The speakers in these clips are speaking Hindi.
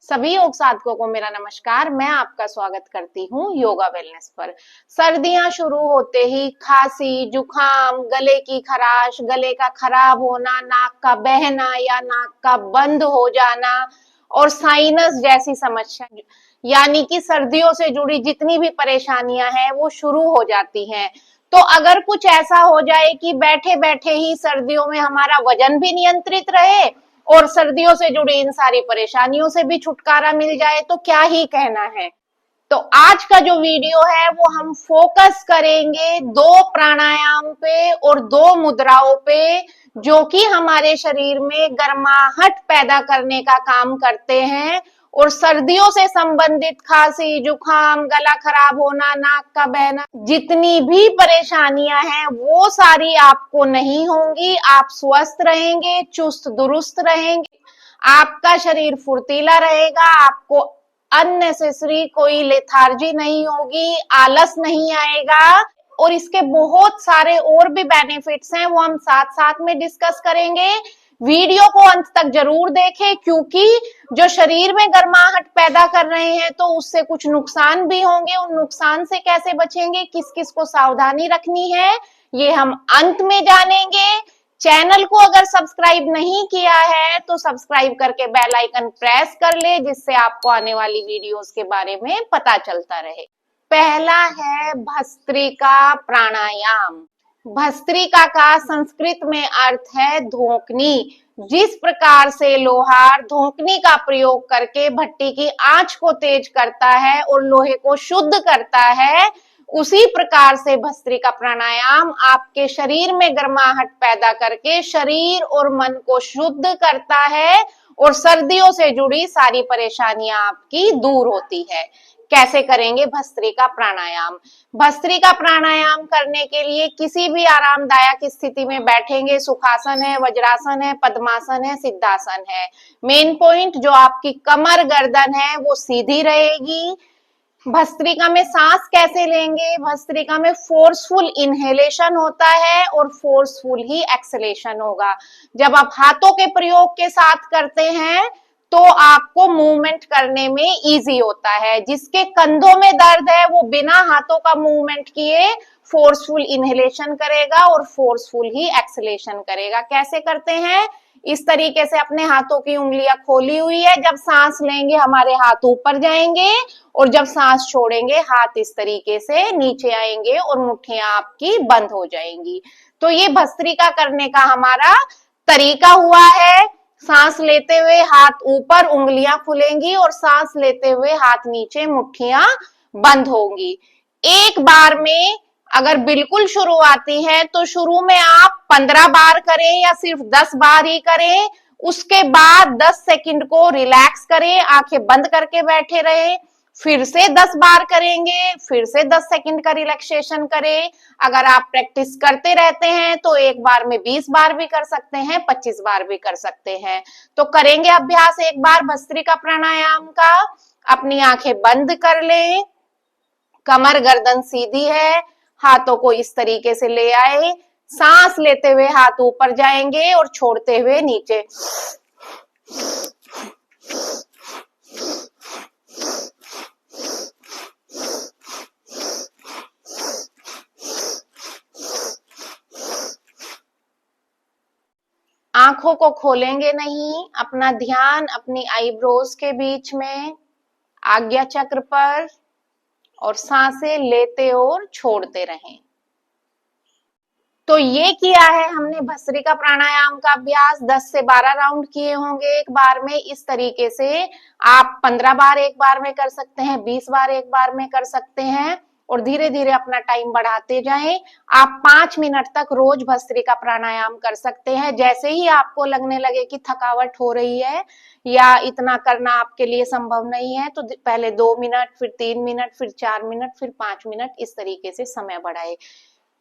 सभी योग साधकों को मेरा नमस्कार। मैं आपका स्वागत करती हूँ योगा वेलनेस पर। सर्दियां शुरू होते ही खांसी, जुकाम, गले की खराश, गले का खराब होना, नाक का बहना या नाक का बंद हो जाना और साइनस जैसी समस्या यानी कि सर्दियों से जुड़ी जितनी भी परेशानियां हैं वो शुरू हो जाती हैं। तो अगर कुछ ऐसा हो जाए कि बैठे बैठे ही सर्दियों में हमारा वजन भी नियंत्रित रहे और सर्दियों से जुड़ी इन सारी परेशानियों से भी छुटकारा मिल जाए तो क्या ही कहना है। तो आज का जो वीडियो है वो हम फोकस करेंगे दो प्राणायाम पे और दो मुद्राओं पे जो कि हमारे शरीर में गर्माहट पैदा करने का काम करते हैं और सर्दियों से संबंधित खांसी, जुकाम, गला खराब होना, नाक का बहना, जितनी भी परेशानियां हैं वो सारी आपको नहीं होंगी। आप स्वस्थ रहेंगे, चुस्त दुरुस्त रहेंगे, आपका शरीर फुर्तीला रहेगा, आपको अननेसेसरी कोई लेथार्जी नहीं होगी, आलस नहीं आएगा और इसके बहुत सारे और भी बेनिफिट्स हैं वो हम साथ साथ में डिस्कस करेंगे। वीडियो को अंत तक जरूर देखें क्योंकि जो शरीर में गर्माहट पैदा कर रहे हैं तो उससे कुछ नुकसान भी होंगे। उन नुकसान से कैसे बचेंगे, किस किस को सावधानी रखनी है, ये हम अंत में जानेंगे। चैनल को अगर सब्सक्राइब नहीं किया है तो सब्सक्राइब करके बेल आइकन प्रेस कर ले जिससे आपको आने वाली वीडियोस के बारे में पता चलता रहे। पहला है भस्त्रिका प्राणायाम। भस्त्रिका का संस्कृत में अर्थ है धोकनी। जिस प्रकार से लोहार धोकनी का प्रयोग करके भट्टी की आंच को तेज करता है और लोहे को शुद्ध करता है, उसी प्रकार से भस्त्रिका प्राणायाम आपके शरीर में गर्माहट पैदा करके शरीर और मन को शुद्ध करता है और सर्दियों से जुड़ी सारी परेशानियां आपकी दूर होती है। कैसे करेंगे भस्त्रिका प्राणायाम? भस्त्रिका प्राणायाम करने के लिए किसी भी आरामदायक स्थिति में बैठेंगे। सुखासन है, वज्रासन है, पद्मासन है, सिद्धासन है। मेन पॉइंट जो आपकी कमर गर्दन है वो सीधी रहेगी। भस्त्रिका में सांस कैसे लेंगे? भस्त्रिका में फोर्सफुल इनहेलेशन होता है और फोर्सफुल ही एक्सलेशन होगा। जब आप हाथों के प्रयोग के साथ करते हैं तो आपको मूवमेंट करने में इजी होता है। जिसके कंधों में दर्द है वो बिना हाथों का मूवमेंट किए फोर्सफुल इनहेलेशन करेगा और फोर्सफुल ही एक्सलेशन करेगा। कैसे करते हैं? इस तरीके से अपने हाथों की उंगलियां खोली हुई है। जब सांस लेंगे हमारे हाथ ऊपर जाएंगे और जब सांस छोड़ेंगे हाथ इस तरीके से नीचे आएंगे और मुट्ठियां आपकी बंद हो जाएंगी। तो ये भस्त्रिका करने का हमारा तरीका हुआ है। सांस लेते हुए हाथ ऊपर, उंगलियां खुलेंगी और सांस लेते हुए हाथ नीचे, मुट्ठियां बंद होंगी। एक बार में अगर बिल्कुल शुरुआती है तो शुरू में आप 15 बार करें या सिर्फ 10 बार ही करें। उसके बाद 10 सेकंड को रिलैक्स करें, आंखें बंद करके बैठे रहे। फिर से 10 बार करेंगे, फिर से 10 सेकंड का रिलैक्सेशन करें। अगर आप प्रैक्टिस करते रहते हैं तो एक बार में 20 बार भी कर सकते हैं, 25 बार भी कर सकते हैं। तो करेंगे अभ्यास एक बार भस्त्रिका प्राणायाम का। अपनी आंखें बंद कर लें, कमर गर्दन सीधी है, हाथों को इस तरीके से ले आए। सांस लेते हुए हाथ ऊपर जाएंगे और छोड़ते हुए नीचे। आंखों को खोलेंगे नहीं, अपना ध्यान अपनी आईब्रोज के बीच में, आज्ञा चक्र पर, और सांसें लेते और छोड़ते रहें। तो ये किया है हमने भस्त्रिका प्राणायाम का अभ्यास। 10 से 12 राउंड किए होंगे एक बार में। इस तरीके से आप 15 बार एक बार में कर सकते हैं, 20 बार एक बार में कर सकते हैं और धीरे धीरे अपना टाइम बढ़ाते जाएं। आप 5 मिनट तक रोज भस्त्रिका प्राणायाम कर सकते हैं। जैसे ही आपको लगने लगे कि थकावट हो रही है या इतना करना आपके लिए संभव नहीं है तो पहले 2 मिनट, फिर 3 मिनट, फिर 4 मिनट, फिर 5 मिनट, इस तरीके से समय बढ़ाए।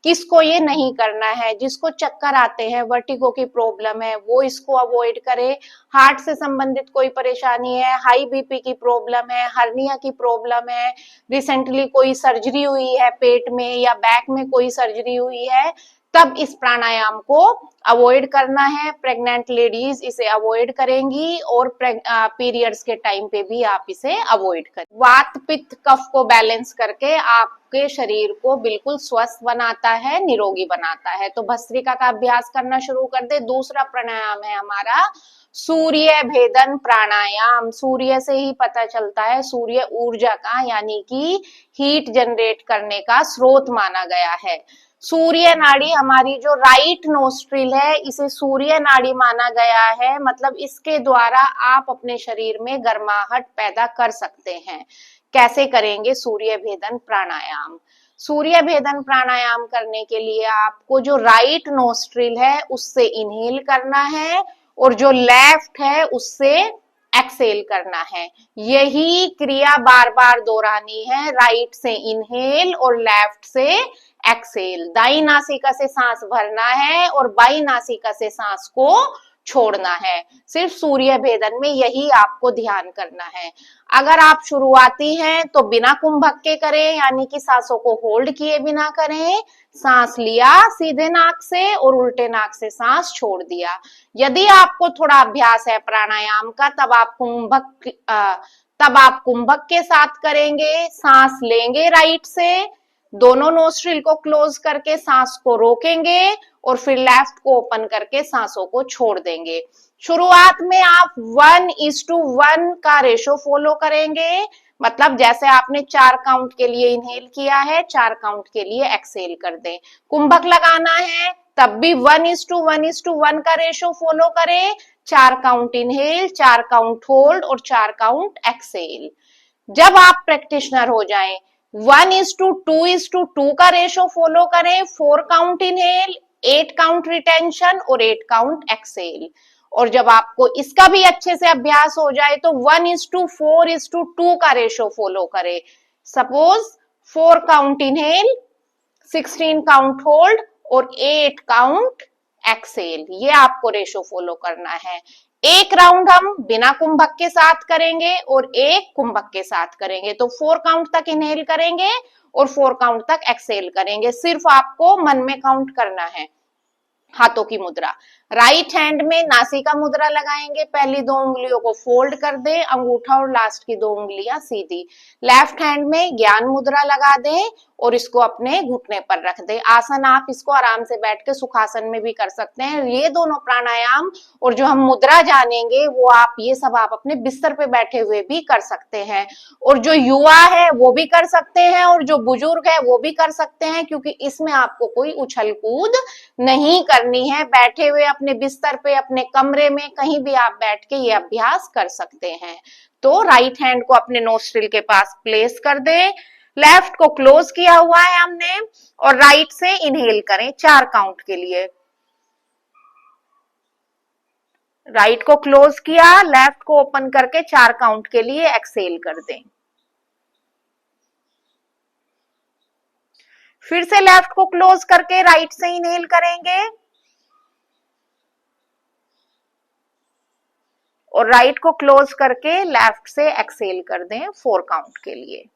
किसको ये नहीं करना है? जिसको चक्कर आते हैं, वर्टिगो की प्रॉब्लम है, वो इसको अवॉइड करे। हार्ट से संबंधित कोई परेशानी है, हाई बीपी की प्रॉब्लम है, हर्निया की प्रॉब्लम है, रिसेंटली कोई सर्जरी हुई है पेट में या बैक में कोई सर्जरी हुई है, तब इस प्राणायाम को अवॉइड करना है। प्रेग्नेंट लेडीज इसे अवॉइड करेंगी और पीरियड्स के टाइम पे भी आप इसे अवॉइड करें। वात पित्त कफ को बैलेंस करके आपके शरीर को बिल्कुल स्वस्थ बनाता है, निरोगी बनाता है। तो भस्त्रिका का अभ्यास करना शुरू कर दे। दूसरा प्राणायाम है हमारा सूर्य भेदन प्राणायाम। सूर्य से ही पता चलता है, सूर्य ऊर्जा का यानी कि हीट जनरेट करने का स्रोत माना गया है। सूर्य नाड़ी हमारी जो राइट नोस्ट्रिल है, इसे सूर्य नाड़ी माना गया है। मतलब इसके द्वारा आप अपने शरीर में गर्माहट पैदा कर सकते हैं। कैसे करेंगे सूर्य भेदन प्राणायाम? सूर्य भेदन प्राणायाम करने के लिए आपको जो राइट नोस्ट्रिल है उससे इनहेल करना है और जो लेफ्ट है उससे एक्सेल करना है। यही क्रिया बार बार दोहरानी है। राइट से इनहेल और लेफ्ट से एक्सेल। दाई नासिका से सांस भरना है और बाई नासिका से सांस को छोड़ना है। सिर्फ सूर्य भेदन में यही आपको ध्यान करना है। अगर आप शुरुआती हैं तो बिना कुंभक के करें, यानी कि सांसों को होल्ड किए बिना करें। सांस लिया सीधे नाक से और उल्टे नाक से सांस छोड़ दिया। यदि आपको थोड़ा अभ्यास है प्राणायाम का, तब आप कुंभक के साथ करेंगे। सांस लेंगे राइट से, दोनों नोस्ट्रिल को क्लोज करके सांस को रोकेंगे और फिर लेफ्ट को ओपन करके सांसों को छोड़ देंगे। शुरुआत में आप 1:1 का रेशो फॉलो करेंगे। मतलब जैसे आपने 4 काउंट के लिए इनहेल किया है, 4 काउंट के लिए एक्सेल कर दें। कुंभक लगाना है तब भी 1:1 का रेशो फॉलो करें। 4 काउंट इनहेल, 4 काउंट होल्ड और 4 काउंट एक्सेल। जब आप प्रैक्टिशनर हो जाएं 1:2 का रेशो फॉलो करें। 4 काउंट इनहेल, 8 काउंट रिटेंशन और 8 काउंट एक्सेल। और जब आपको इसका भी अच्छे से अभ्यास हो जाए तो 1:4:2 का रेशो फॉलो करें। Suppose 4 count inhale, 16 count hold और 8 काउंट एक्सेल। ये आपको रेशो फॉलो करना है। एक राउंड हम बिना कुंभक के साथ करेंगे और एक कुंभक के साथ करेंगे। तो 4 काउंट तक इनहेल करेंगे और 4 काउंट तक एक्सेल करेंगे। सिर्फ आपको मन में काउंट करना है। हाथों की मुद्रा, राइट हैंड में नासिका मुद्रा लगाएंगे। पहली 2 उंगलियों को फोल्ड कर दें, अंगूठा और लास्ट की 2 उंगलियां सीधी। लेफ्ट हैंड में ज्ञान मुद्रा लगा दें और इसको अपने घुटने पर रख दें। आसन आप इसको आराम से बैठ के सुखासन में भी कर सकते हैं। ये दोनों प्राणायाम और जो हम मुद्रा जानेंगे वो आप ये सब आप अपने बिस्तर पे बैठे हुए भी कर सकते हैं। और जो युवा है वो भी कर सकते हैं और जो बुजुर्ग है वो भी कर सकते हैं, क्योंकि इसमें आपको कोई उछल कूद नहीं करनी है। बैठे हुए अपने बिस्तर पे, अपने कमरे में कहीं भी आप बैठ के ये अभ्यास कर सकते हैं। तो राइट हैंड को अपने नोस्ट्रिल के पास प्लेस कर दें। लेफ्ट को क्लोज किया हुआ है हमने और राइट से इनहेल करें 4 काउंट के लिए। राइट को क्लोज किया, लेफ्ट को ओपन करके 4 काउंट के लिए एक्सेल कर दें। फिर से लेफ्ट को क्लोज करके राइट से इनहेल करेंगे और राइट को क्लोज करके लेफ्ट से एक्सेल कर दें 4 काउंट के लिए।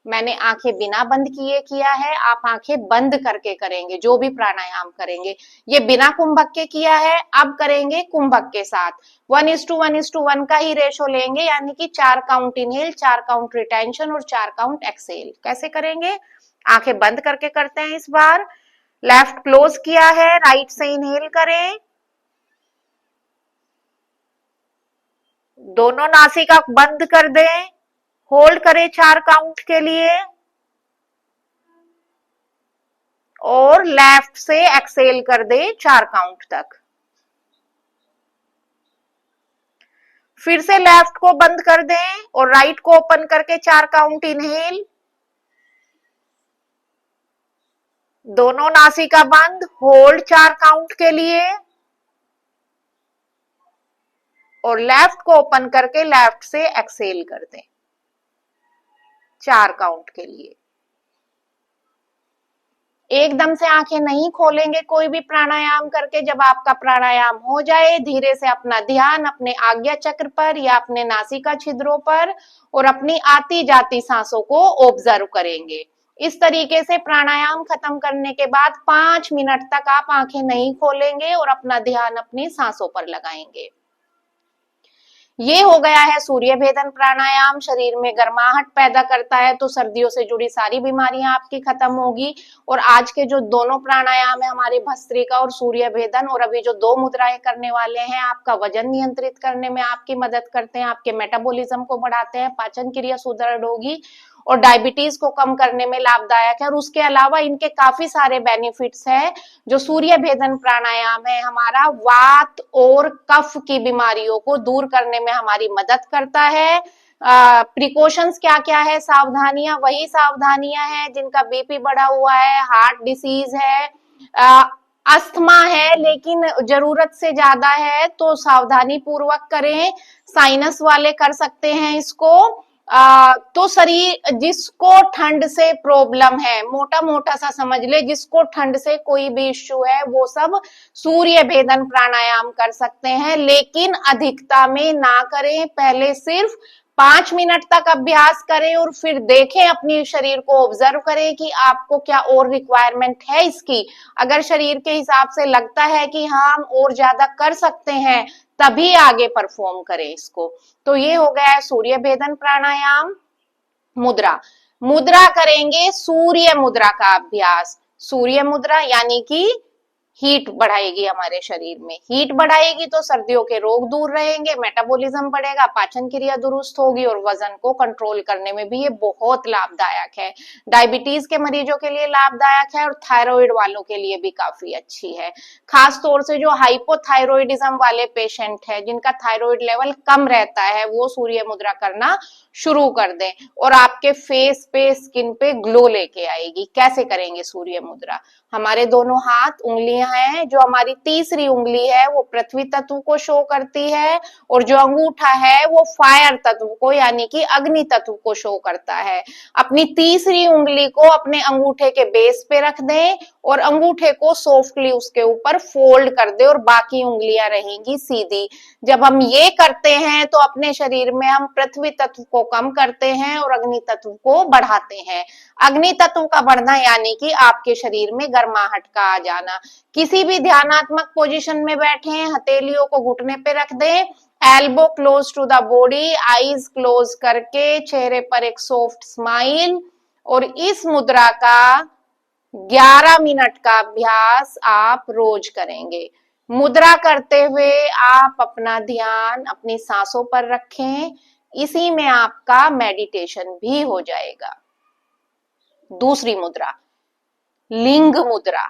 मैंने आंखें बिना बंद किए किया है, आप आंखें बंद करके करेंगे जो भी प्राणायाम करेंगे। ये बिना कुंभक के किया है, अब करेंगे कुंभक के साथ। 1:1 का ही रेशो लेंगे, यानी कि 4 काउंट इनहेल, 4 काउंट रिटेंशन और 4 काउंट एक्सेल। कैसे करेंगे? आंखें बंद करके करते हैं इस बार। लेफ्ट क्लोज किया है, राइट से इनहेल करें, दोनों नासिका बंद कर दें, होल्ड करें 4 काउंट के लिए और लेफ्ट से एक्सेल कर दें 4 काउंट तक। फिर से लेफ्ट को बंद कर दें और राइट को ओपन करके 4 काउंट इनहेल, दोनों नासिका बंद, होल्ड 4 काउंट के लिए और लेफ्ट को ओपन करके लेफ्ट से एक्सेल कर दें 4 काउंट के लिए। एकदम से आंखें नहीं खोलेंगे कोई भी प्राणायाम करके। जब आपका प्राणायाम हो जाए धीरे से अपना ध्यान अपने आज्ञा चक्र पर या अपने नासिका छिद्रों पर और अपनी आती जाती सांसों को ऑब्जर्व करेंगे। इस तरीके से प्राणायाम खत्म करने के बाद 5 मिनट तक आप आंखें नहीं खोलेंगे और अपना ध्यान अपनी सांसों पर लगाएंगे। ये हो गया है सूर्य भेदन प्राणायाम। शरीर में गर्माहट पैदा करता है, तो सर्दियों से जुड़ी सारी बीमारियां आपकी खत्म होगी। और आज के जो दोनों प्राणायाम है हमारे भस्त्रिका और सूर्य भेदन, और अभी जो 2 मुद्राएं करने वाले हैं, आपका वजन नियंत्रित करने में आपकी मदद करते हैं, आपके मेटाबॉलिज्म को बढ़ाते हैं, पाचन क्रिया सुदृढ़ होगी और डायबिटीज को कम करने में लाभदायक है। और उसके अलावा इनके काफी सारे बेनिफिट्स हैं। जो सूर्य भेदन प्राणायाम है हमारा वात और कफ की बीमारियों को दूर करने में हमारी मदद करता है। प्रिकॉशंस क्या क्या है, सावधानियां वही सावधानियां हैं जिनका बीपी बढ़ा हुआ है, हार्ट डिसीज है, अस्थमा है लेकिन जरूरत से ज्यादा है तो सावधानी पूर्वक करें। साइनस वाले कर सकते हैं इसको। तो शरीर जिसको ठंड से प्रॉब्लम है, मोटा मोटा सा समझ ले, जिसको ठंड से कोई भी इश्यू है वो सब सूर्य भेदन प्राणायाम कर सकते हैं, लेकिन अधिकता में ना करें। पहले सिर्फ 5 मिनट तक अभ्यास करें और फिर देखें, अपने शरीर को ऑब्जर्व करें कि आपको क्या और रिक्वायरमेंट है इसकी। अगर शरीर के हिसाब से लगता है कि हाँ हम और ज्यादा कर सकते हैं, तभी आगे परफॉर्म करें इसको। तो ये हो गया है सूर्य भेदन प्राणायाम। मुद्रा मुद्रा करेंगे, सूर्य मुद्रा का अभ्यास। सूर्य मुद्रा यानी कि हीट बढ़ाएगी, हमारे शरीर में हीट बढ़ाएगी तो सर्दियों के रोग दूर रहेंगे, मेटाबॉलिज्म बढ़ेगा, पाचन क्रिया दुरुस्त होगी और वजन को कंट्रोल करने में भी ये बहुत लाभदायक है। डायबिटीज के मरीजों के लिए लाभदायक है और थायराइड वालों के लिए भी काफी अच्छी है। खास तौर से जो हाइपोथायरॉइडिज्म वाले पेशेंट है, जिनका थायराइड लेवल कम रहता है, वो सूर्य मुद्रा करना शुरू कर दें और आपके फेस पे, स्किन पे ग्लो लेके आएगी। कैसे करेंगे सूर्य मुद्रा? हमारे दोनों हाथ उंगलियां हैं, जो हमारी तीसरी उंगली है वो पृथ्वी तत्व को शो करती है और जो अंगूठा है वो फायर तत्व को यानी कि अग्नि तत्व को शो करता है। अपनी तीसरी उंगली को अपने अंगूठे के बेस पे रख दें और अंगूठे को सॉफ्टली उसके ऊपर फोल्ड कर दे और बाकी उंगलियां रहेंगी सीधी। जब हम ये करते हैं तो अपने शरीर में हम पृथ्वी तत्व को कम करते हैं और अग्नि तत्व को बढ़ाते हैं। अग्नि तत्व का बढ़ना यानी कि आपके शरीर में गर्माहट का आ जाना। किसी भी ध्यानात्मक पोजीशन में बैठे हैं, हथेलियों को घुटने पे रख दें, elbow close to the body, eyes close करके चेहरे पर एक सॉफ्ट स्माइल, और इस मुद्रा का 11 मिनट का अभ्यास आप रोज करेंगे। मुद्रा करते हुए आप अपना ध्यान अपनी सांसों पर रखें, इसी में आपका मेडिटेशन भी हो जाएगा। दूसरी मुद्रा लिंग मुद्रा।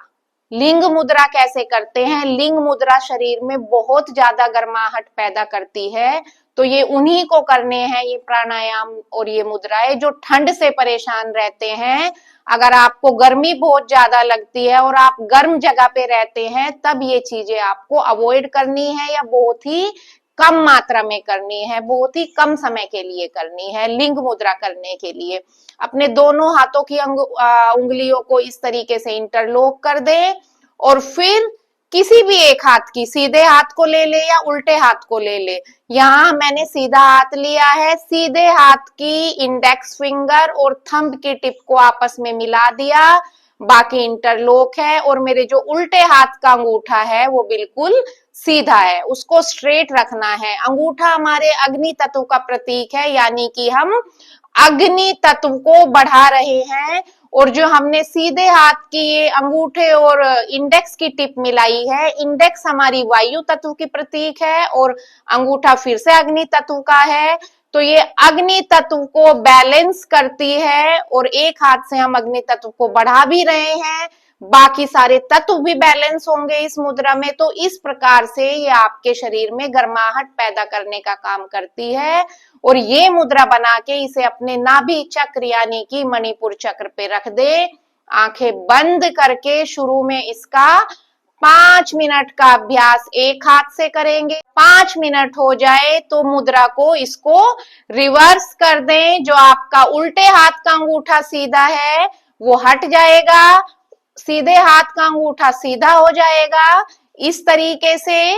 लिंग मुद्रा कैसे करते हैं? लिंग मुद्रा शरीर में बहुत ज्यादा गर्माहट पैदा करती है, तो ये उन्हीं को करने हैं ये प्राणायाम और ये मुद्राएं जो ठंड से परेशान रहते हैं। अगर आपको गर्मी बहुत ज्यादा लगती है और आप गर्म जगह पे रहते हैं, तब ये चीजें आपको अवॉइड करनी है या बहुत ही कम मात्रा में करनी है, बहुत ही कम समय के लिए करनी है। लिंग मुद्रा करने के लिए अपने दोनों हाथों की उंगलियों को इस तरीके से इंटरलॉक कर दें और फिर किसी भी एक हाथ की, सीधे हाथ को ले ले या उल्टे हाथ को ले ले। यहाँ मैंने सीधा हाथ लिया है, सीधे हाथ की इंडेक्स फिंगर और थंब की टिप को आपस में मिला दिया, बाकी इंटरलॉक है, और मेरे जो उल्टे हाथ का अंगूठा है वो बिल्कुल सीधा है, उसको स्ट्रेट रखना है। अंगूठा हमारे अग्नि तत्व का प्रतीक है, यानी कि हम अग्नि तत्व को बढ़ा रहे हैं। और जो हमने सीधे हाथ की ये अंगूठे और इंडेक्स की टिप मिलाई है, इंडेक्स हमारी वायु तत्व की प्रतीक है और अंगूठा फिर से अग्नि तत्व का है। तो ये अग्नि तत्व को बैलेंस करती है और एक हाथ से हम अग्नि तत्व को बढ़ा भी रहे हैं, बाकी सारे तत्व भी बैलेंस होंगे इस मुद्रा में। तो इस प्रकार से ये आपके शरीर में गर्माहट पैदा करने का काम करती है। और ये मुद्रा बना के इसे अपने नाभि चक्र यानी कि मणिपुर चक्र पे रख दे, आंखें बंद करके। शुरू में इसका 5 मिनट का अभ्यास एक हाथ से करेंगे। 5 मिनट हो जाए तो मुद्रा को इसको रिवर्स कर दें। जो आपका उल्टे हाथ का अंगूठा सीधा है वो हट जाएगा, सीधे हाथ का अंगूठा सीधा हो जाएगा इस तरीके से,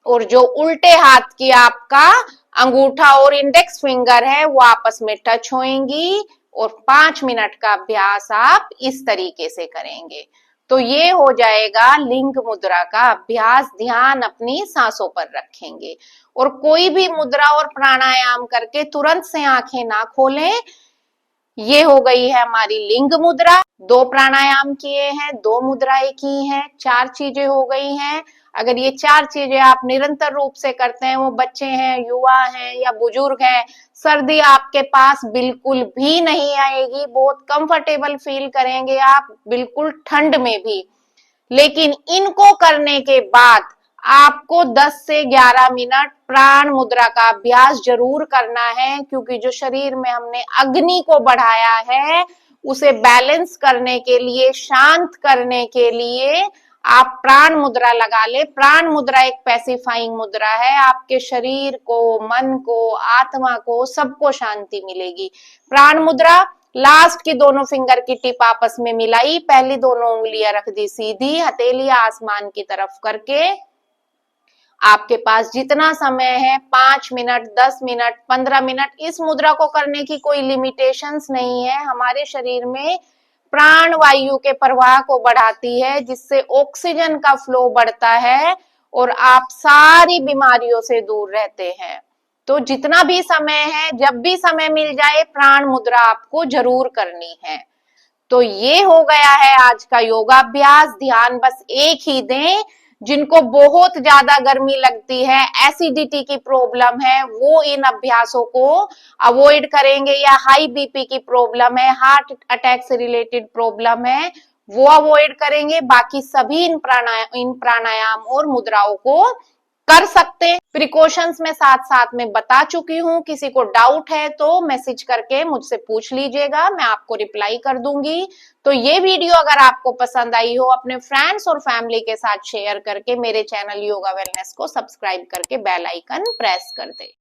और जो उल्टे हाथ की आपका अंगूठा और इंडेक्स फिंगर है वो आपस में टच होएंगी। और 5 मिनट का अभ्यास आप इस तरीके से करेंगे। तो ये हो जाएगा लिंग मुद्रा का अभ्यास। ध्यान अपनी सांसों पर रखेंगे और कोई भी मुद्रा और प्राणायाम करके तुरंत से आंखें ना खोलें। ये हो गई है हमारी लिंग मुद्रा। 2 प्राणायाम किए हैं, 2 मुद्राएं की हैं, 4 चीजें हो गई हैं। अगर ये 4 चीजें आप निरंतर रूप से करते हैं, वो बच्चे हैं, युवा हैं या बुजुर्ग हैं, सर्दी आपके पास बिल्कुल भी नहीं आएगी। बहुत कंफर्टेबल फील करेंगे आप, बिल्कुल ठंड में भी। लेकिन इनको करने के बाद आपको 10 से 11 मिनट प्राण मुद्रा का अभ्यास जरूर करना है, क्योंकि जो शरीर में हमने अग्नि को बढ़ाया है उसे बैलेंस करने के लिए, शांत करने के लिए आप प्राण मुद्रा लगा ले। प्राण मुद्रा एक पैसिफाइंग मुद्रा है। आपके शरीर को, मन को, आत्मा को, सबको शांति मिलेगी। प्राण मुद्रा, लास्ट की दोनों फिंगर की टिप आपस में मिलाई, पहली दोनों उंगलियां रख दी सीधी, हथेलियां आसमान की तरफ करके। आपके पास जितना समय है, 5 मिनट, 10 मिनट, 15 मिनट, इस मुद्रा को करने की कोई लिमिटेशंस नहीं है। हमारे शरीर में प्राण वायु के प्रवाह को बढ़ाती है, जिससे ऑक्सीजन का फ्लो बढ़ता है और आप सारी बीमारियों से दूर रहते हैं। तो जितना भी समय है, जब भी समय मिल जाए, प्राण मुद्रा आपको जरूर करनी है। तो ये हो गया है आज का योगाभ्यास। ध्यान बस एक ही दें, जिनको बहुत ज्यादा गर्मी लगती है, एसिडिटी की प्रॉब्लम है, वो इन अभ्यासों को अवॉइड करेंगे, या हाई बीपी की प्रॉब्लम है, हार्ट अटैक से रिलेटेड प्रॉब्लम है, वो अवॉइड करेंगे। बाकी सभी इन प्राणायाम और मुद्राओं को कर सकते हैं। प्रिकॉशंस में साथ साथ में बता चुकी हूं। किसी को डाउट है तो मैसेज करके मुझसे पूछ लीजिएगा, मैं आपको रिप्लाई कर दूंगी। तो ये वीडियो अगर आपको पसंद आई हो, अपने फ्रेंड्स और फैमिली के साथ शेयर करके मेरे चैनल योगा वेलनेस को सब्सक्राइब करके बेल आइकन प्रेस कर दे।